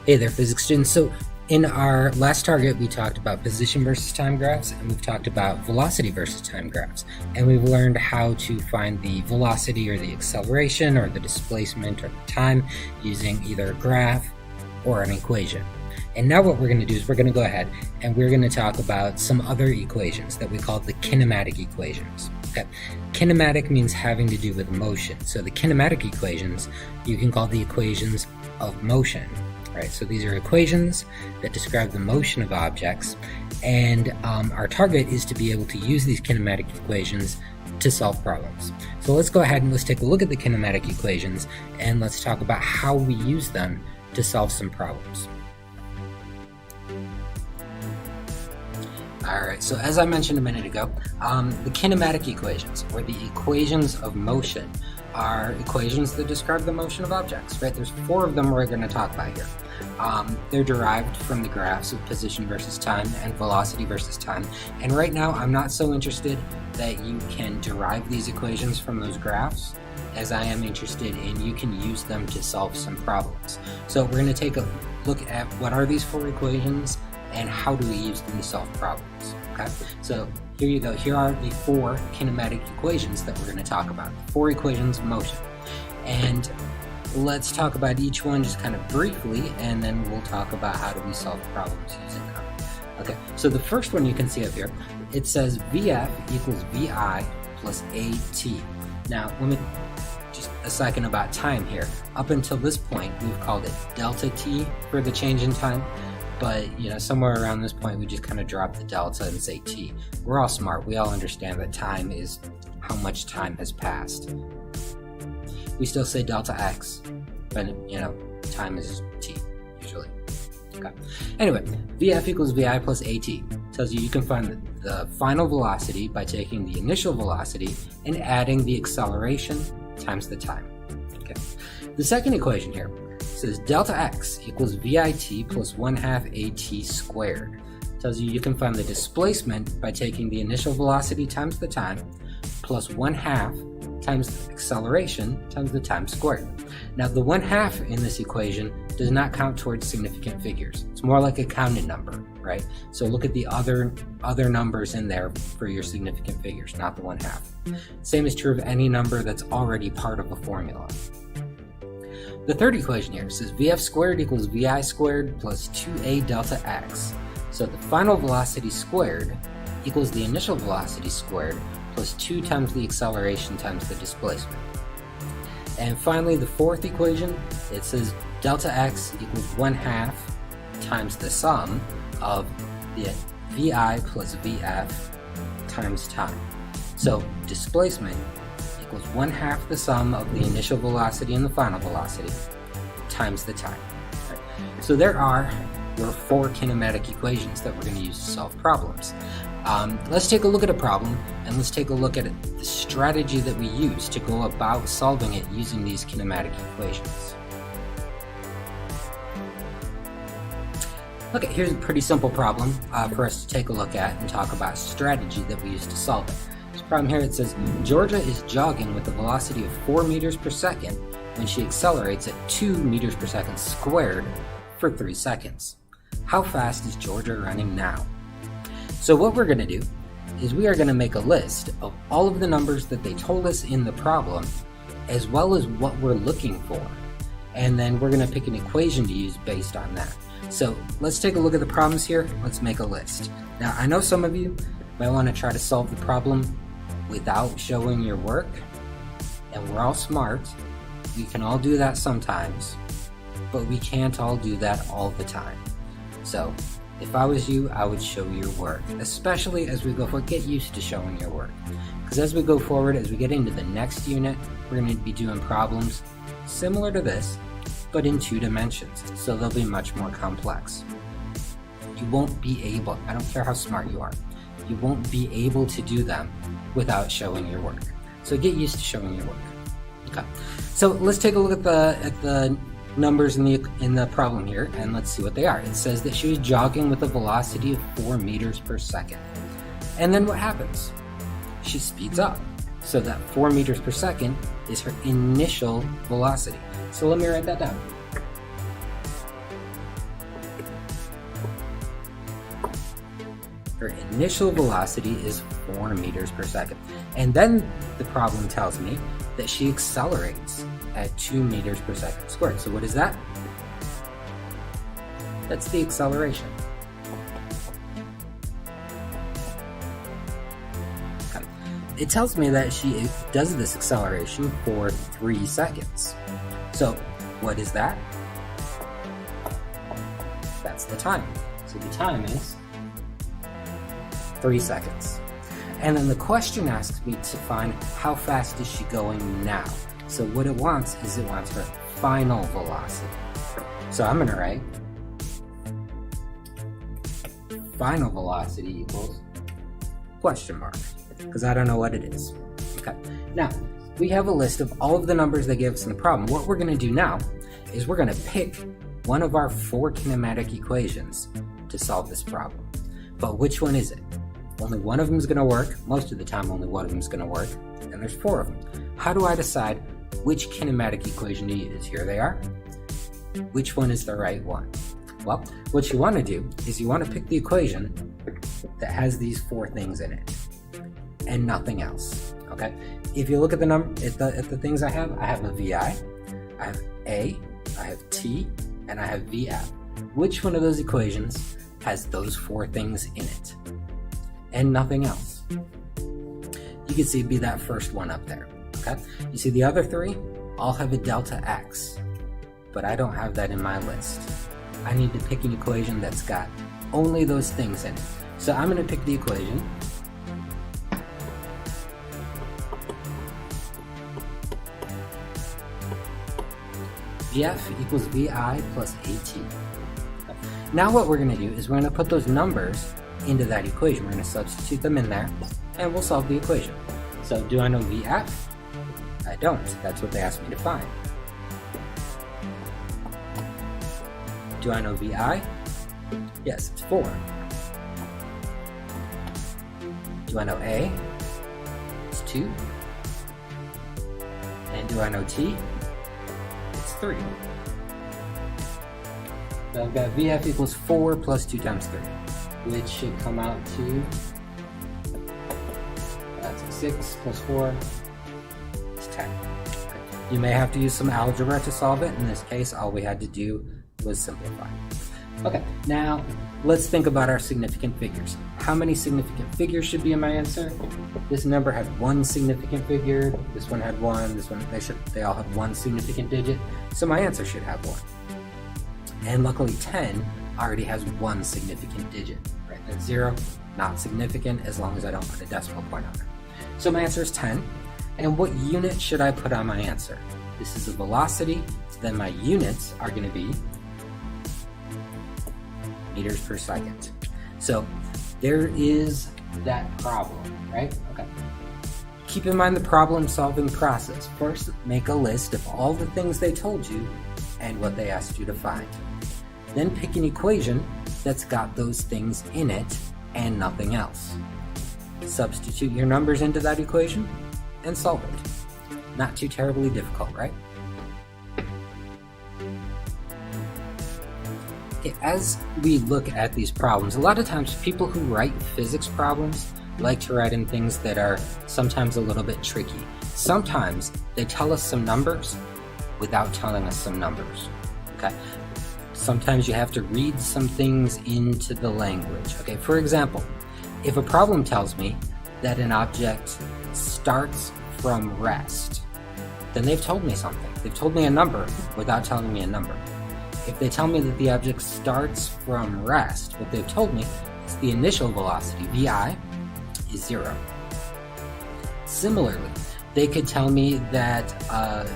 Hey there, physics students. So in our last target, we talked about position versus time graphs, and we've talked about velocity versus time graphs. And we've learned how to find the velocity or the acceleration or the displacement or the time using either a graph or an equation. And now what we're going to do is we're going to go ahead and we're going to talk about some other equations that we call the kinematic equations. Okay. Kinematic means having to do with motion. So the kinematic equations, you can call the equations of motion. Right, so these are equations that describe the motion of objects, and our target is to be able to use these kinematic equations to solve problems. So let's go ahead and let's take a look at the kinematic equations, and let's talk about how we use them to solve some problems. Alright, so as I mentioned a minute ago, the kinematic equations, or the equations of motion, are equations that describe the motion of objects, right? There's 4 of them we're going to talk about here. They're derived from the graphs of position versus time and velocity versus time. And right now, I'm not so interested that you can derive these equations from those graphs as I am interested in you can use them to solve some problems. So we're going to take a look at what are these 4 equations and how do we use them to solve problems. Okay, so here you go. Here are the 4 kinematic equations that we're going to talk about. 4 equations of motion. And let's talk about each one just kind of briefly, and then we'll talk about how do we solve problems using them. Okay, so the first one you can see up here, it says VF equals VI plus AT. Now, let me just a second about time here. Up until this point, we've called it delta T for the change in time. But, somewhere around this point, we just kind of drop the delta and say T. We're all smart. We all understand that time is how much time has passed. We still say delta X, but, time is T, usually. Okay. Anyway, VF equals VI plus AT tells you can find the final velocity by taking the initial velocity and adding the acceleration times the time. Okay. The second equation here says delta X equals VIT plus 1/2 AT squared. Tells you can find the displacement by taking the initial velocity times the time plus 1/2 times the acceleration times the time squared. Now the 1/2 in this equation does not count towards significant figures. It's more like a counted number, right? So look at the other numbers in there for your significant figures, not the 1/2. Same is true of any number that's already part of a formula. The third equation here says VF squared equals VI squared plus 2A delta X. So the final velocity squared equals the initial velocity squared plus 2 times the acceleration times the displacement. And finally, the fourth equation, it says delta X equals 1/2 times the sum of the VI plus VF times time. So displacement equals 1/2 the sum of the initial velocity and the final velocity times the time. Right. So there are your 4 kinematic equations that we're going to use to solve problems. Let's take a look at a problem, and let's take a look at the strategy that we use to go about solving it using these kinematic equations. Okay, here's a pretty simple problem for us to take a look at and talk about strategy that we use to solve it. This problem here, it says Georgia is jogging with a velocity of 4 meters per second when she accelerates at 2 meters per second squared for 3 seconds. How fast is Georgia running now? So what we're going to do is we are going to make a list of all of the numbers that they told us in the problem, as well as what we're looking for. And then we're going to pick an equation to use based on that. So let's take a look at the problems here. Let's make a list. Now, I know some of you might want to try to solve the problem without showing your work, and we're all smart. We can all do that sometimes, but we can't all do that all the time. So if I was you, I would show your work, especially as we go forward. Get used to showing your work, because as we go forward, as we get into the next unit, we're going to be doing problems similar to this, but in 2 dimensions, so they'll be much more complex. You won't be able, I don't care how smart you are, you won't be able to do them without showing your work. So get used to showing your work. Okay, so let's take a look at the numbers in the problem here, and let's see what they are. It says that she was jogging with a velocity of 4 meters per second. And then what happens? She speeds up. So that 4 meters per second is her initial velocity. So let me write that down. her initial velocity is 4 meters per second. And then the problem tells me that she accelerates at 2 meters per second squared. So what is that? That's the acceleration. Okay. It tells me that she does this acceleration for 3 seconds. So what is that? That's the time. So the time is 3 seconds. And then the question asks me to find how fast is she going now. So what it wants is it wants her final velocity. So I'm gonna write final velocity equals question mark, because I don't know what it is. Okay, now we have a list of all of the numbers they gave us in the problem. What we're gonna do now is we're gonna pick one of our 4 kinematic equations to solve this problem. But which one is it? Only one of them is going to work. Most of the time, only one of them is going to work. And there's 4 of them. How do I decide which kinematic equation to use? Here they are. Which one is the right one? Well, what you want to do is you want to pick the equation that has these 4 things in it and nothing else. Okay? If you look at the at the things I have a VI, I have A, I have T, and I have VF. Which one of those equations has those 4 things in it and nothing else? You can see it'd be that first one up there. Okay, you see the other 3 all have a delta x, but I don't have that in my list. I need to pick an equation that's got only those things in it. So I'm going to pick the equation VF equals VI plus AT. Okay. Now what we're going to do is we're going to put those numbers into that equation. We're going to substitute them in there, and we'll solve the equation. So do I know VF? I don't. That's what they asked me to find. Do I know VI? Yes, it's 4. Do I know A? It's 2. And do I know T? It's 3. So I've got VF equals 4 plus 2 times 3, which should come out to, that's 6 plus 4, it's 10. Okay. You may have to use some algebra to solve it. In this case, all we had to do was simplify. Okay, now let's think about our significant figures. How many significant figures should be in my answer? This number had 1 significant figure, this one had 1, this one, they all have 1 significant digit, so my answer should have 1. And luckily 10 already has 1 significant digit, right? That's 0, not significant as long as I don't put a decimal point on it. So my answer is 10, and what unit should I put on my answer? This is a velocity, so then my units are going to be meters per second. So there is that problem, right? Okay. Keep in mind the problem solving process. First, make a list of all the things they told you and what they asked you to find. Then pick an equation that's got those things in it and nothing else. Substitute your numbers into that equation and solve it. Not too terribly difficult, right? Okay, as we look at these problems, a lot of times people who write physics problems like to write in things that are sometimes a little bit tricky. Sometimes they tell us some numbers without telling us some numbers. Okay? Sometimes you have to read some things into the language. Okay, for example, if a problem tells me that an object starts from rest, then they've told me something. They've told me a number without telling me a number. If they tell me that the object starts from rest, what they've told me is the initial velocity, VI, is 0. Similarly, they could tell me that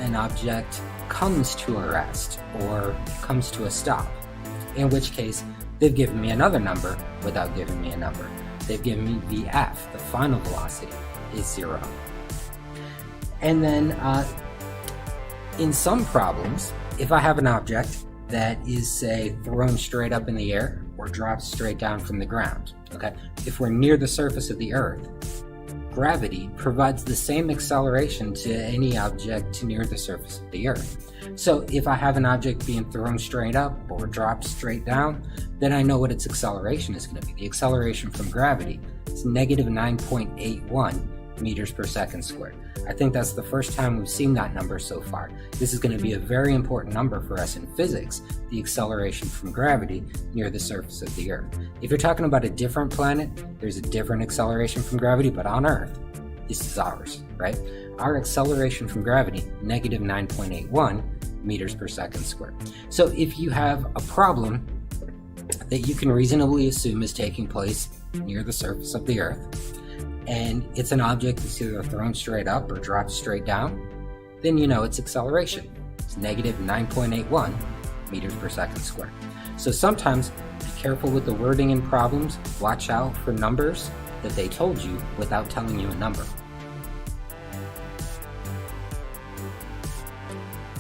an object comes to a rest or comes to a stop, in which case they've given me another number without giving me a number. They've given me VF, the final velocity, is 0. And then in some problems, if I have an object that is, say, thrown straight up in the air or drops straight down from the ground, okay? If we're near the surface of the Earth, gravity provides the same acceleration to any object near the surface of the Earth. So if I have an object being thrown straight up or dropped straight down, then I know what its acceleration is going to be. The acceleration from gravity is negative 9.81 meters per second squared. I think that's the first time we've seen that number so far. This is going to be a very important number for us in physics, the acceleration from gravity near the surface of the Earth. If you're talking about a different planet, there's a different acceleration from gravity, but on Earth, this is ours, right? Our acceleration from gravity, negative 9.81 meters per second squared. So if you have a problem that you can reasonably assume is taking place near the surface of the Earth, and it's an object that's either thrown straight up or dropped straight down, then you know its acceleration. It's negative 9.81 meters per second squared. So sometimes be careful with the wording in problems. Watch out for numbers that they told you without telling you a number.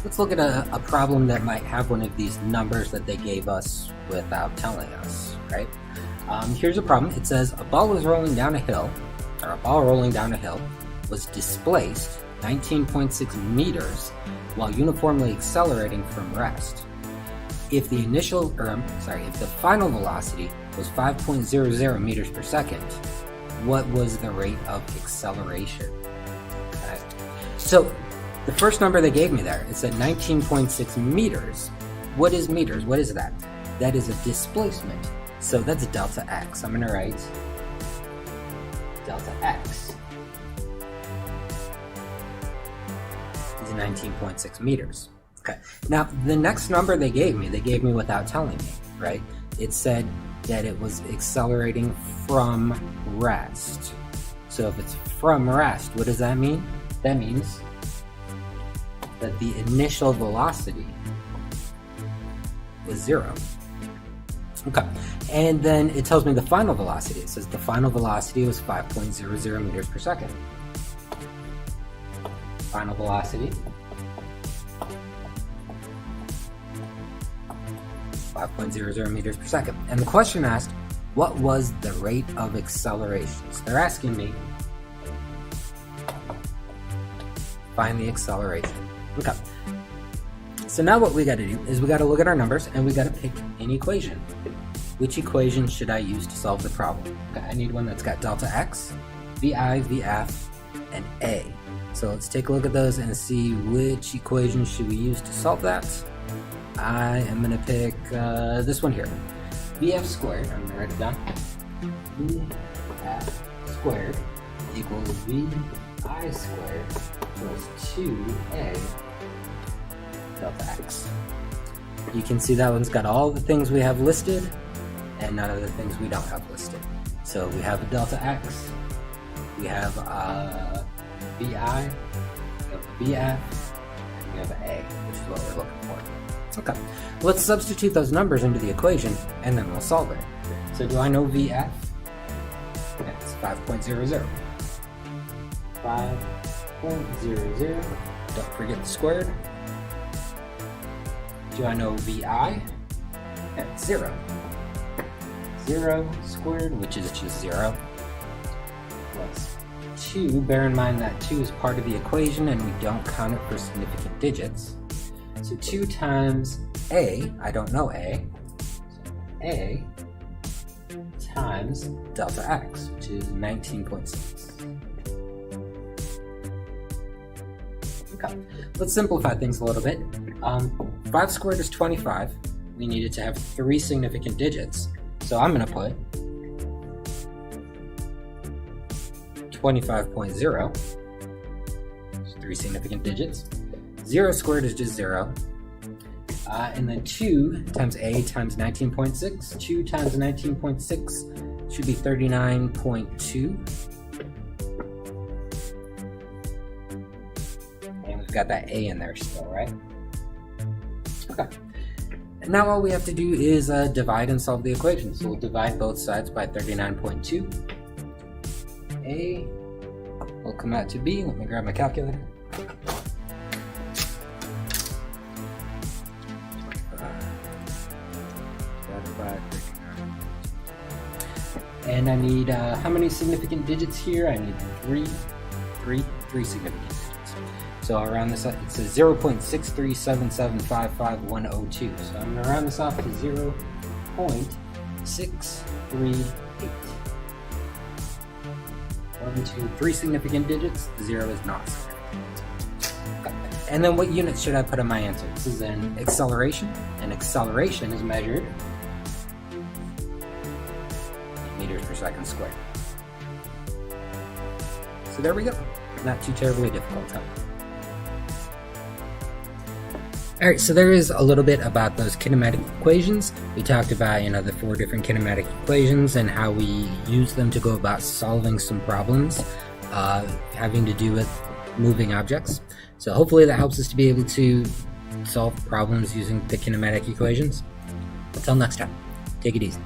Let's look at a problem that might have one of these numbers that they gave us without telling us, right? Here's a problem. It says a ball rolling down a hill was displaced 19.6 meters while uniformly accelerating from rest. If the final velocity was 5.00 meters per second, what was the rate of acceleration? Okay. So the first number they gave me there, it said 19.6 meters. What is meters? What is that? That is a displacement. So that's delta x. I'm going to write delta x is 19.6 meters. Okay. Now, the next number they gave me without telling me, right? It said that it was accelerating from rest. So if it's from rest, what does that mean? That means that the initial velocity was 0. Okay, and then it tells me the final velocity. It says the final velocity was 5.00 meters per second. Final velocity, 5.00 meters per second. And the question asked, what was the rate of acceleration? So they're asking me, find the acceleration. Okay. So now what we got to do is we got to look at our numbers and we got to pick an equation. Which equation should I use to solve the problem? Okay, I need one that's got delta x, vi, vf, and a. So let's take a look at those and see which equation should we use to solve that. I am going to pick this one here. Vf squared, I'm going to write it down. Vf squared equals vi squared plus 2a delta x. You can see that one's got all the things we have listed and none of the things we don't have listed. So we have a delta x, we have vi, we have vf, and we have a, which is what we're looking for. Okay, let's substitute those numbers into the equation and then we'll solve it. So do I know vf? It's 5.00. 5.00, don't forget the squared. Do I know vi? That's 0. 0 squared, which is just 0, plus 2. Bear in mind that 2 is part of the equation and we don't count it for significant digits. So 2 times a, I don't know a, so a times delta x, which is 19.6. Okay, let's simplify things a little bit. 5 squared is 25. We needed to have 3 significant digits. So I'm going to put 25.0, 3 significant digits. 0 squared is just 0. And then 2 times a times 19.6. 2 times 19.6 should be 39.2. And we've got that a in there still, right? Okay. And now all we have to do is divide and solve the equation. So we'll divide both sides by 39.2. A will come out to B. Let me grab my calculator. And I need, how many significant digits here? I need three significant digits. So I'll round this up. It says 0.637755102. So I'm going to round this off to 0.638. 1, 2, 3 significant digits. The 0 is not significant. Okay. And then what units should I put in my answer? This is an acceleration, and acceleration is measured in meters per second squared. So there we go. Not too terribly difficult, huh? Alright, so there is a little bit about those kinematic equations. We talked about, the 4 different kinematic equations and how we use them to go about solving some problems having to do with moving objects. So hopefully that helps us to be able to solve problems using the kinematic equations. Until next time, take it easy.